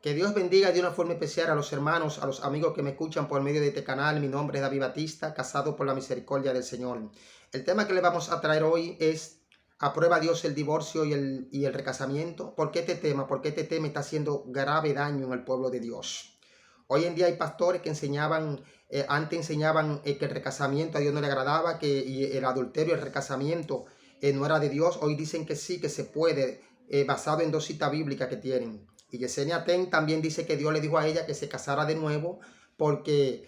Que Dios bendiga de una forma especial a los hermanos, a los amigos que me escuchan por medio de este canal. Mi nombre es David Batista, casado por la misericordia del Señor. El tema que le vamos a traer hoy es: ¿aprueba Dios el divorcio y el recasamiento? ¿Por qué este tema? Porque este tema está haciendo grave daño en el pueblo de Dios. Hoy en día hay pastores que enseñaban, antes enseñaban que el recasamiento a Dios no le agradaba, que el adulterio, el recasamiento no era de Dios. Hoy dicen que sí, que se puede, basado en dos citas bíblicas que tienen. Y Yesenia Ten también dice que Dios le dijo a ella que se casara de nuevo porque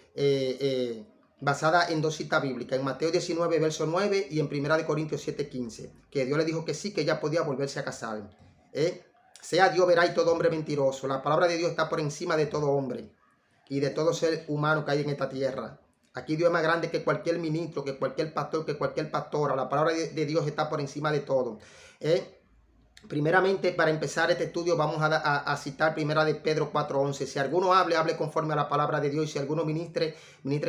basada en dos citas bíblicas, en Mateo 19, verso 9 y en 1 Corintios 7, 15, que Dios le dijo que sí, que ella podía volverse a casar. Sea Dios verá y todo hombre mentiroso. La palabra de Dios está por encima de todo hombre y de todo ser humano que hay en esta tierra. Aquí Dios es más grande que cualquier ministro, que cualquier pastor, que cualquier pastora. La palabra de Dios está por encima de todo. Primeramente, para empezar este estudio, vamos a citar primera de Pedro 4:11. Si alguno hable conforme a la palabra de Dios. Y si alguno ministre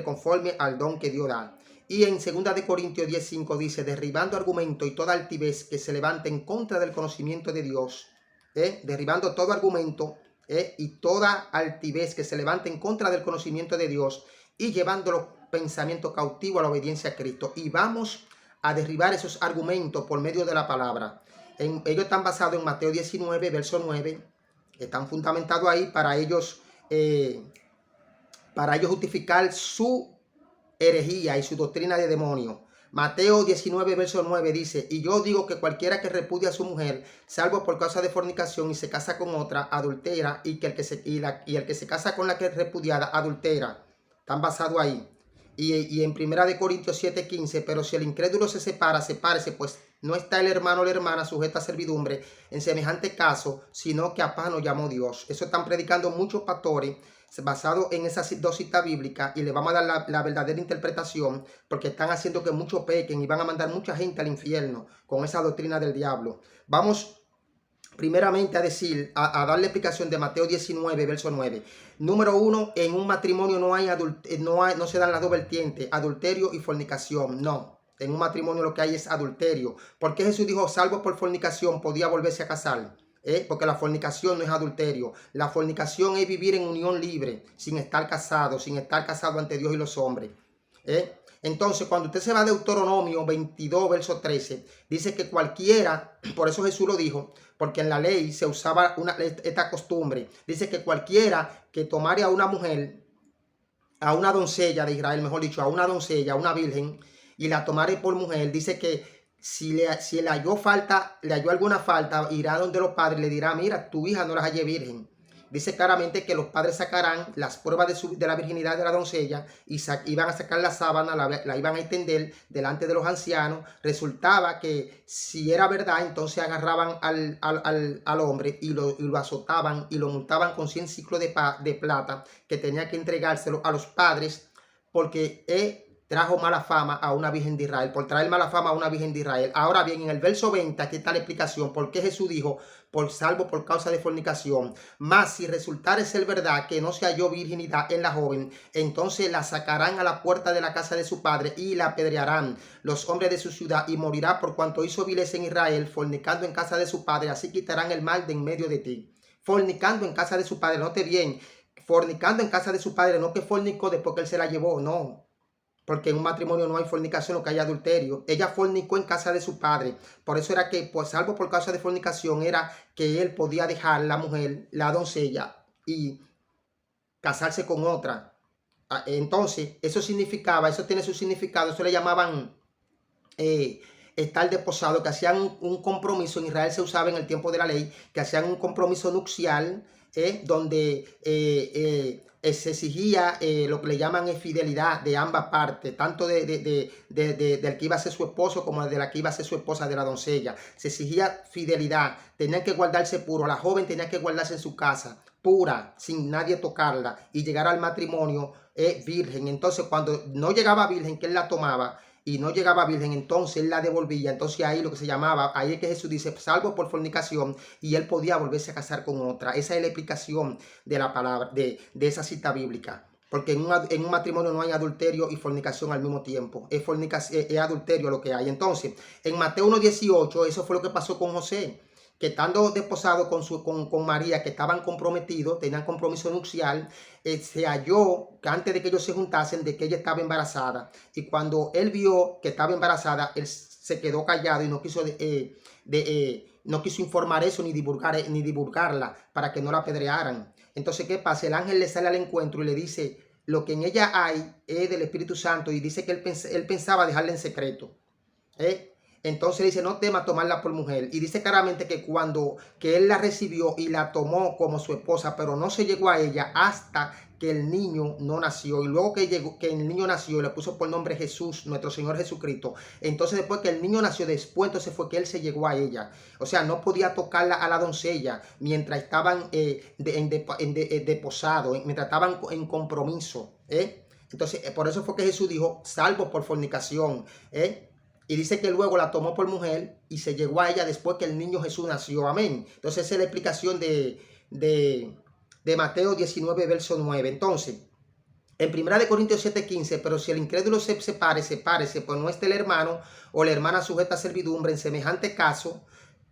conforme al don que Dios da. Y en 2 de Corintios 10:5 dice: derribando argumento y toda altivez que se levante en contra del conocimiento de Dios. Derribando todo argumento y toda altivez que se levante en contra del conocimiento de Dios, y llevando los pensamientos cautivos a la obediencia a Cristo. Y vamos a derribar esos argumentos por medio de la palabra. Ellos están basados en Mateo 19, verso 9. Están fundamentados ahí para ellos justificar su herejía y su doctrina de demonio. Mateo 19, verso 9 dice: y yo digo que cualquiera que repudia a su mujer, salvo por causa de fornicación, y se casa con otra, adultera, y el que se casa con la que es repudiada, adultera. Están basados ahí. Y en 1 Corintios 7, 15, pero si el incrédulo se separa, sepárese, pues no está el hermano o la hermana sujeta a servidumbre en semejante caso, sino que a paz nos llamó Dios. Eso están predicando muchos pastores basado en esas dos citas bíblicas, y le vamos a dar la verdadera interpretación, porque están haciendo que muchos pequen y van a mandar mucha gente al infierno con esa doctrina del diablo. Vamos primeramente a darle explicación de Mateo 19, verso 9. Número 1, en un matrimonio no se dan las dos vertientes, adulterio y fornicación. No, en un matrimonio lo que hay es adulterio. ¿Por qué Jesús dijo salvo por fornicación podía volverse a casar? Porque la fornicación no es adulterio. La fornicación es vivir en unión libre, sin estar casado ante Dios y los hombres. Entonces, cuando usted se va a Deuteronomio 22, verso 13, dice que cualquiera, por eso Jesús lo dijo, porque en la ley se usaba esta costumbre. Dice que cualquiera que tomare a una mujer, a una doncella de Israel, mejor dicho, a una doncella, a una virgen, y la tomare por mujer, dice que si le halló alguna falta, irá donde los padres y le dirá: mira, tu hija no la hallé virgen. Dice claramente que los padres sacarán las pruebas de la virginidad de la doncella y iban a sacar la sábana, la iban a extender delante de los ancianos. Resultaba que si era verdad, entonces agarraban al hombre y lo azotaban y lo multaban con 100 ciclos de plata, que tenía que entregárselo a los padres, porque trajo mala fama a una virgen de Israel, por traer mala fama a una virgen de Israel. Ahora bien, en el verso 20, aquí está la explicación por qué Jesús dijo salvo por causa de fornicación. Mas si resultare ser verdad que no se halló virginidad en la joven, entonces la sacarán a la puerta de la casa de su padre y la apedrearán los hombres de su ciudad, y morirá por cuanto hizo vileza en Israel, fornicando en casa de su padre. Así quitarán el mal de en medio de ti. Fornicando en casa de su padre, note bien, fornicando en casa de su padre, no que fornicó después que él se la llevó, no. Porque en un matrimonio no hay fornicación, lo que hay adulterio. Ella fornicó en casa de su padre. Por eso era que, pues, salvo por causa de fornicación, era que él podía dejar la mujer, la doncella, y casarse con otra. Entonces, eso tiene su significado. Eso le llamaban estar desposado, que hacían un compromiso. En Israel se usaba en el tiempo de la ley, que hacían un compromiso nupcial, donde se exigía lo que le llaman fidelidad de ambas partes, tanto del que iba a ser su esposo como de la que iba a ser su esposa, de la doncella. Se exigía fidelidad, tenían que guardarse puro. La joven tenía que guardarse en su casa, pura, sin nadie tocarla, y llegar al matrimonio virgen. Entonces, cuando no llegaba virgen, que él la tomaba, y no llegaba virgen, entonces él la devolvía. Entonces ahí lo que se llamaba, ahí es que Jesús dice salvo por fornicación, y él podía volverse a casar con otra. Esa es la explicación de la palabra, de esa cita bíblica. Porque en un matrimonio no hay adulterio y fornicación al mismo tiempo. Es adulterio lo que hay. Entonces, en Mateo 1:18, eso fue lo que pasó con José. que estando desposado con María, que estaban comprometidos, tenían compromiso nupcial, se halló que antes de que ellos se juntasen, de que ella estaba embarazada. Y cuando él vio que estaba embarazada, él se quedó callado y no quiso, no quiso informar eso ni divulgarla para que no la apedrearan. Entonces, ¿qué pasa? El ángel le sale al encuentro y le dice, lo que en ella hay es del Espíritu Santo, y dice que él pensaba dejarla en secreto. Entonces dice, no temas tomarla por mujer. Y dice claramente que que él la recibió y la tomó como su esposa, pero no se llegó a ella hasta que el niño no nació. Y luego que el niño nació, le puso por nombre Jesús, nuestro Señor Jesucristo. Entonces después que el niño nació, después entonces fue que él se llegó a ella. O sea, no podía tocarla a la doncella mientras estaban desposados, mientras estaban en compromiso. Entonces por eso fue que Jesús dijo, salvo por fornicación. Y dice que luego la tomó por mujer y se llegó a ella después que el niño Jesús nació. Amén. Entonces esa es la explicación de Mateo 19, verso 9. Entonces, en 1 Corintios 7:15, pero si el incrédulo se sepárese, pues no esté el hermano o la hermana sujeta a servidumbre en semejante caso,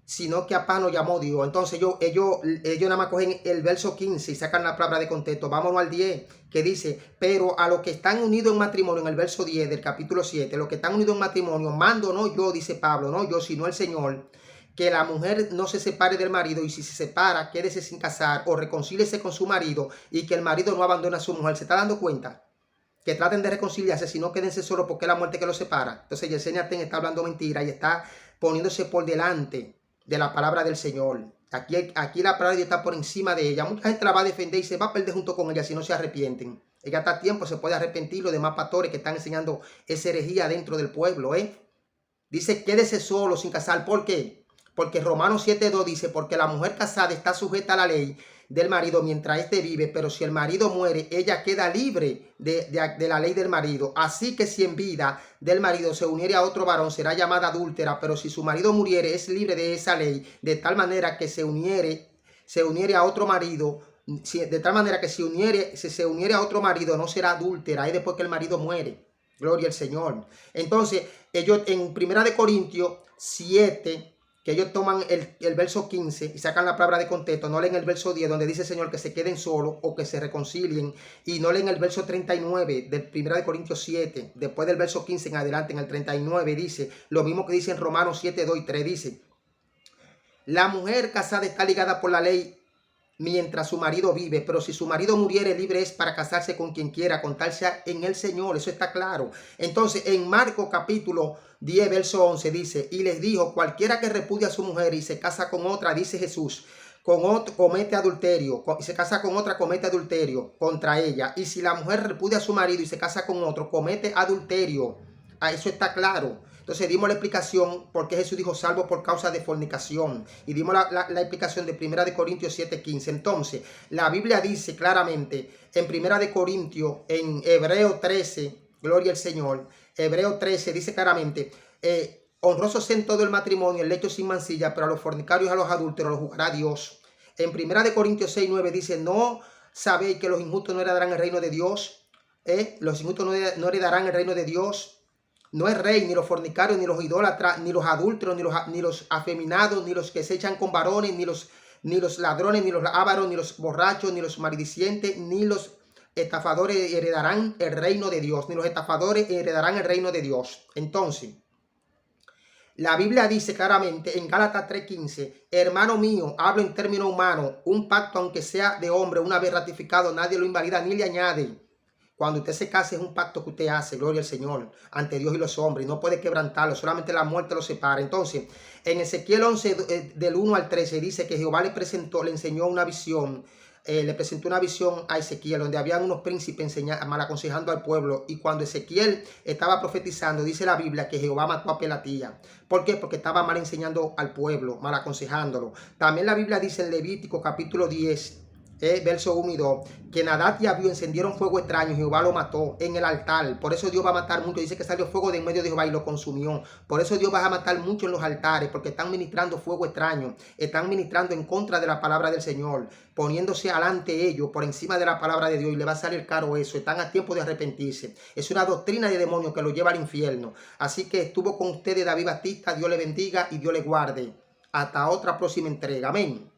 sino que a paz nos llamó Dios. Entonces ellos nada más cogen el verso 15 y sacan la palabra de contexto. Vámonos al 10, que dice, pero a los que están unidos en matrimonio, en el verso 10 del capítulo 7, los que están unidos en matrimonio, mando no yo, dice Pablo, no yo, sino el Señor, que la mujer no se separe del marido, y si se separa, quédese sin casar o reconcíliese con su marido, y que el marido no abandone a su mujer. ¿Se está dando cuenta? Que traten de reconciliarse, si no quédense solos, porque es la muerte que los separa. Entonces Yesenia Ten está hablando mentira y está poniéndose por delante de la palabra del Señor. Aquí la palabra de Dios está por encima de ella. Mucha gente la va a defender y se va a perder junto con ella si no se arrepienten. Ella está a tiempo, se puede arrepentir. Los demás pastores que están enseñando esa herejía dentro del pueblo. Dice, quédese solo, sin casar. ¿Por qué? Porque Romanos 7:2 dice, porque la mujer casada está sujeta a la ley del marido mientras éste vive, pero si el marido muere, ella queda libre de la ley del marido. Así que si en vida del marido se uniere a otro varón, será llamada adúltera, pero si su marido muriere, es libre de esa ley, de tal manera que se uniere a otro marido, de tal manera que si se uniere a otro marido, no será adúltera, y después que el marido muere. Gloria al Señor. Entonces, ellos en 1 Corintios 7, que ellos toman el verso 15 y sacan la palabra de contexto, no leen el verso 10 donde dice el Señor que se queden solos o que se reconcilien, y no leen el verso 39 del 1 Corintios 7, después del verso 15 en adelante, en el 39 dice lo mismo que dice en Romanos 7, 2 y 3, dice, la mujer casada está ligada por la ley mientras su marido vive, pero si su marido muriere, libre es para casarse con quien quiera, con tal sea en el Señor. Eso está claro. Entonces, en Marcos capítulo 10, verso 11 dice, y les dijo, cualquiera que repudia a su mujer y se casa con otra, dice Jesús, comete adulterio, y se casa con otra, comete adulterio contra ella. Y si la mujer repudia a su marido y se casa con otro, comete adulterio. Eso está claro. Entonces dimos la explicación por qué Jesús dijo salvo por causa de fornicación. Y dimos la explicación de 1 Corintios 7:15. Entonces, la Biblia dice claramente en 1 Corintios, en Hebreo 13, gloria al Señor, Hebreo 13 dice claramente, honrosos en todo el matrimonio, el lecho sin mancilla, pero a los fornicarios y a los adúlteros los juzgará Dios. En 1 Corintios 6:9 dice, ¿no sabéis que los injustos no heredarán el reino de Dios? Los injustos no heredarán el reino de Dios. No es rey, ni los fornicarios, ni los idólatras, ni los adúlteros, ni los afeminados, ni los que se echan con varones, ni los ladrones, ni los ávaros, ni los borrachos, ni los maledicientes, ni los estafadores heredarán el reino de Dios. Ni los estafadores heredarán el reino de Dios. Entonces, la Biblia dice claramente en Gálatas 3:15, hermano mío, hablo en términos humanos, un pacto aunque sea de hombre, una vez ratificado, nadie lo invalida ni le añade. Cuando usted se casa es un pacto que usted hace, gloria al Señor, ante Dios y los hombres, y no puede quebrantarlo, solamente la muerte lo separa. Entonces, en Ezequiel 11, del 1 al 13, dice que Jehová le enseñó una visión, le presentó una visión a Ezequiel, donde habían unos príncipes mal aconsejando al pueblo, y cuando Ezequiel estaba profetizando, dice la Biblia que Jehová mató a Pelatía. ¿Por qué? Porque estaba mal enseñando al pueblo, mal aconsejándolo. También la Biblia dice en Levítico capítulo 10, verso 1 y 2, que Nadab y Abiú encendieron fuego extraño, Jehová lo mató en el altar. Por eso Dios va a matar mucho. Dice que salió fuego de en medio de Jehová y lo consumió. Por eso Dios va a matar mucho en los altares, porque están ministrando fuego extraño, están ministrando en contra de la palabra del Señor, poniéndose alante ellos por encima de la palabra de Dios, y le va a salir caro eso. Están a tiempo de arrepentirse. Es una doctrina de demonios que lo lleva al infierno. Así que estuvo con ustedes David Batista. Dios le bendiga y Dios le guarde. Hasta otra próxima entrega. Amén.